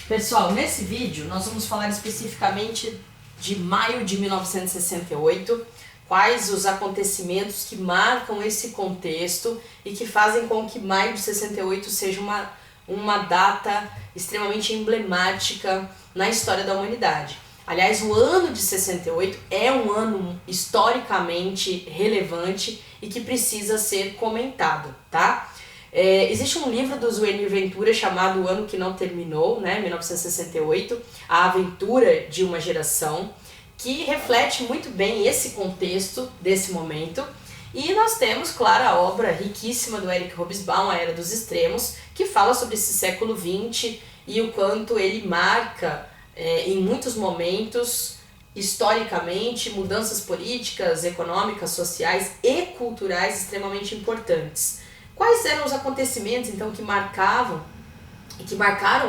Pessoal, nesse vídeo nós vamos falar especificamente de maio de 1968, quais os acontecimentos que marcam esse contexto e que fazem com que maio de 68 seja uma data extremamente emblemática na história da humanidade. Aliás, o ano de 68 é um ano historicamente relevante e que precisa ser comentado, tá? Existe um livro do Zuenir Ventura chamado O Ano Que Não Terminou, 1968, A Aventura de uma Geração, que reflete muito bem esse contexto desse momento. E nós temos, claro, a obra riquíssima do Eric Hobsbawm, A Era dos Extremos, que fala sobre esse século XX e o quanto ele marca, em muitos momentos, historicamente, mudanças políticas, econômicas, sociais e culturais extremamente importantes. Quais eram os acontecimentos, então, que marcaram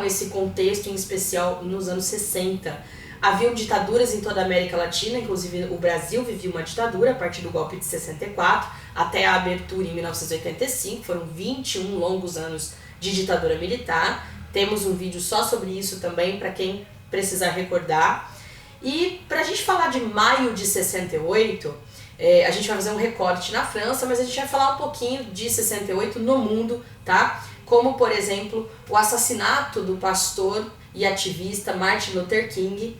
esse contexto, em especial nos anos 60? Haviam ditaduras em toda a América Latina, inclusive o Brasil vivia uma ditadura a partir do golpe de 64 até a abertura em 1985, foram 21 longos anos de ditadura militar. Temos um vídeo só sobre isso também, para quem precisar recordar. E para a gente falar de maio de 68, a gente vai fazer um recorte na França, mas a gente vai falar um pouquinho de 68 no mundo, tá? Como, por exemplo, o assassinato do pastor e ativista Martin Luther King,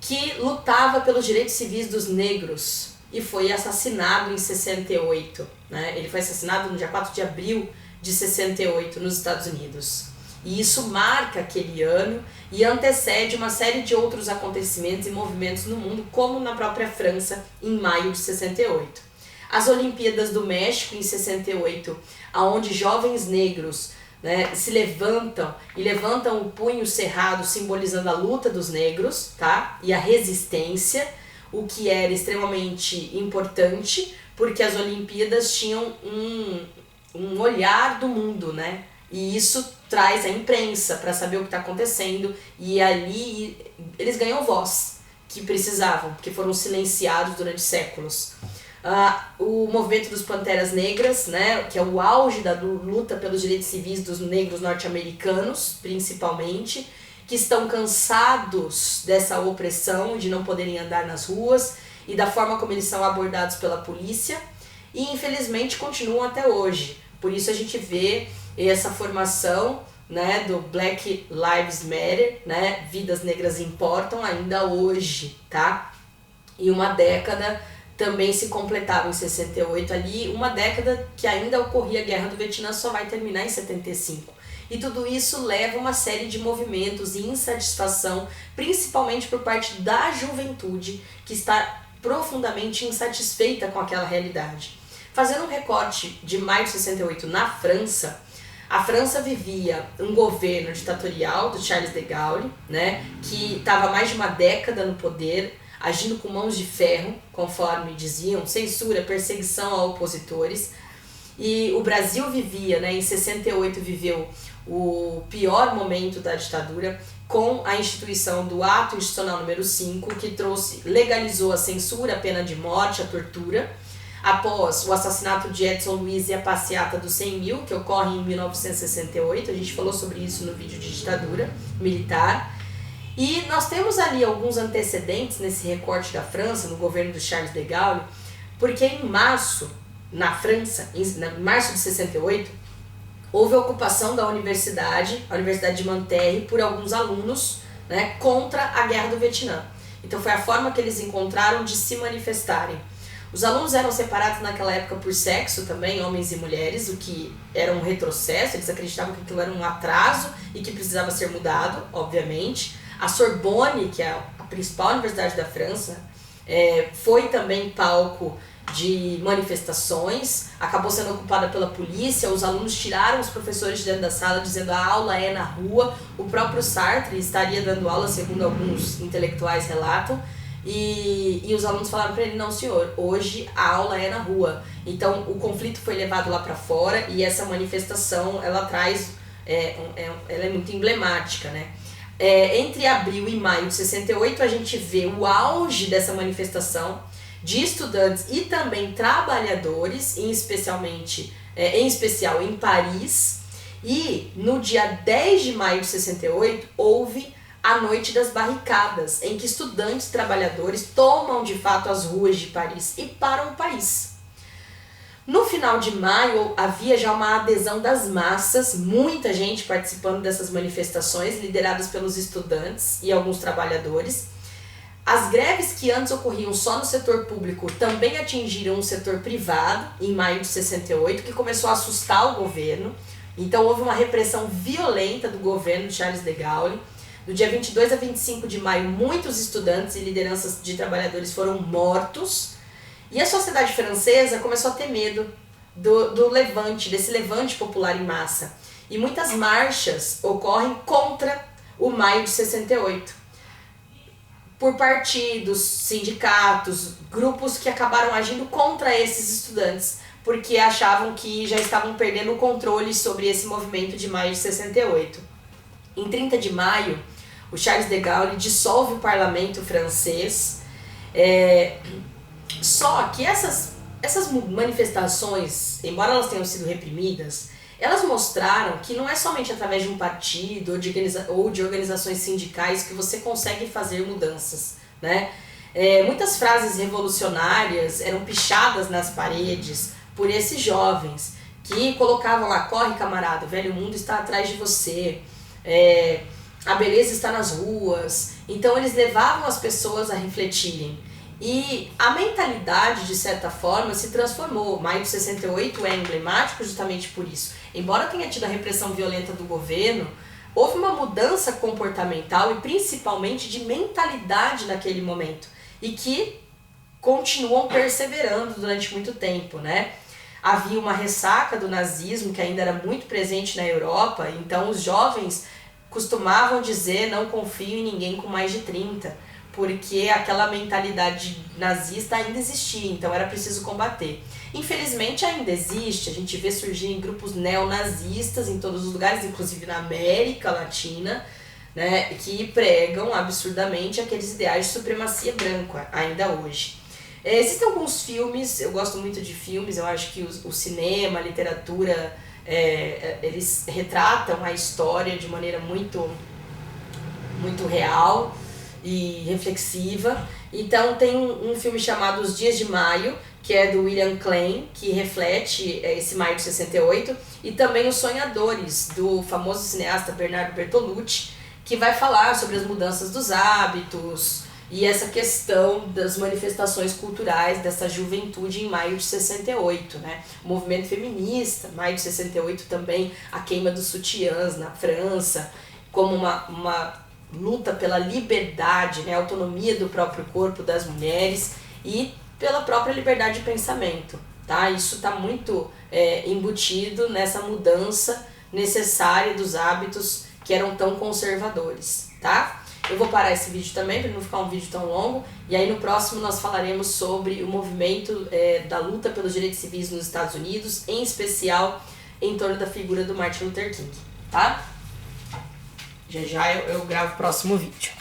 que lutava pelos direitos civis dos negros e foi assassinado em 68, né? Ele foi assassinado no dia 4 de abril de 68 nos Estados Unidos. E isso marca aquele ano e antecede uma série de outros acontecimentos e movimentos no mundo, como na própria França, em maio de 68. As Olimpíadas do México, em 68, onde jovens negros, se levantam e levantam o punho cerrado, simbolizando a luta dos negros, tá? E a resistência, o que era extremamente importante, porque as Olimpíadas tinham um olhar do mundo, né? E isso traz a imprensa para saber o que está acontecendo, e ali eles ganham voz que precisavam, porque foram silenciados durante séculos. O movimento dos Panteras Negras, que é o auge da luta pelos direitos civis dos negros norte-americanos, principalmente, que estão cansados dessa opressão, de não poderem andar nas ruas e da forma como eles são abordados pela polícia, e infelizmente continuam até hoje. Por isso a gente vê essa formação, do Black Lives Matter, Vidas Negras Importam, ainda hoje, tá? E uma década também se completava em 68 ali, uma década que ainda ocorria a Guerra do Vietnã, só vai terminar em 75. E tudo isso leva a uma série de movimentos e insatisfação, principalmente por parte da juventude, que está profundamente insatisfeita com aquela realidade. Fazendo um recorte de maio de 68 na França, a França vivia um governo ditatorial do Charles de Gaulle, que estava há mais de uma década no poder, agindo com mãos de ferro, conforme diziam, censura, perseguição a opositores. E o Brasil vivia, em 68, viveu o pior momento da ditadura, com a instituição do Ato Institucional número 5, que legalizou a censura, a pena de morte, a tortura, após o assassinato de Edson Luiz e a passeata dos 100 mil, que ocorre em 1968, a gente falou sobre isso no vídeo de ditadura militar. E nós temos ali alguns antecedentes nesse recorte da França, no governo do Charles de Gaulle, porque em março, na França, em março de 68, houve a ocupação da universidade, a Universidade de Nanterre, por alguns alunos, contra a Guerra do Vietnã. Então foi a forma que eles encontraram de se manifestarem. Os alunos eram separados naquela época por sexo também, homens e mulheres, o que era um retrocesso, eles acreditavam que aquilo era um atraso e que precisava ser mudado, obviamente. A Sorbonne, que é a principal universidade da França, foi também palco de manifestações, acabou sendo ocupada pela polícia, os alunos tiraram os professores de dentro da sala dizendo a aula é na rua, o próprio Sartre estaria dando aula, segundo alguns intelectuais relatam, e os alunos falaram para ele, não senhor, hoje a aula é na rua. Então o conflito foi levado lá para fora e essa manifestação, ela traz, ela é muito emblemática, entre abril e maio de 68 a gente vê o auge dessa manifestação de estudantes e também trabalhadores, em especial em Paris, E no dia 10 de maio de 68 houve a Noite das Barricadas, em que estudantes trabalhadores tomam de fato as ruas de Paris e param o país. No final de maio havia já uma adesão das massas, muita gente participando dessas manifestações, lideradas pelos estudantes e alguns trabalhadores. As greves que antes ocorriam só no setor público também atingiram o setor privado em maio de 68, que começou a assustar o governo. Então houve uma repressão violenta do governo de Charles de Gaulle. Do dia 22 a 25 de maio, muitos estudantes e lideranças de trabalhadores foram mortos. E a sociedade francesa começou a ter medo do levante, desse levante popular em massa. E muitas marchas ocorrem contra o maio de 68. Por partidos, sindicatos, grupos que acabaram agindo contra esses estudantes, porque achavam que já estavam perdendo o controle sobre esse movimento de maio de 68. Em 30 de maio, o Charles de Gaulle dissolve o parlamento francês. Só que essas manifestações, embora elas tenham sido reprimidas, elas mostraram que não é somente através de um partido ou de organizações sindicais que você consegue fazer mudanças, né? Muitas frases revolucionárias eram pichadas nas paredes por esses jovens que colocavam lá: corre camarada, o velho mundo está atrás de você, a beleza está nas ruas. Então eles levavam as pessoas a refletirem. E a mentalidade, de certa forma, se transformou. Maio de 68 é emblemático justamente por isso. Embora tenha tido a repressão violenta do governo, houve uma mudança comportamental e principalmente de mentalidade naquele momento. E que continuam perseverando durante muito tempo, né? Havia uma ressaca do nazismo que ainda era muito presente na Europa, então os jovens costumavam dizer: não confio em ninguém com mais de 30, porque aquela mentalidade nazista ainda existia, então era preciso combater. Infelizmente ainda existe, a gente vê surgirem grupos neonazistas em todos os lugares, inclusive na América Latina, né, que pregam absurdamente aqueles ideais de supremacia branca, ainda hoje. Existem alguns filmes, eu gosto muito de filmes, eu acho que o cinema, a literatura, eles retratam a história de maneira muito, muito real e reflexiva. Então tem um filme chamado Os Dias de Maio, que é do William Klein, que reflete esse maio de 68, e também Os Sonhadores, do famoso cineasta Bernardo Bertolucci, que vai falar sobre as mudanças dos hábitos e essa questão das manifestações culturais dessa juventude em maio de 68, né? O movimento feminista, maio de 68 também, a queima dos sutiãs na França, como uma luta pela liberdade, né, autonomia do próprio corpo das mulheres e pela própria liberdade de pensamento, tá? Isso está muito embutido nessa mudança necessária dos hábitos que eram tão conservadores, tá? Eu vou parar esse vídeo também para não ficar um vídeo tão longo, e aí no próximo nós falaremos sobre o movimento da luta pelos direitos civis nos Estados Unidos, em especial em torno da figura do Martin Luther King, tá? Já já eu gravo o próximo vídeo.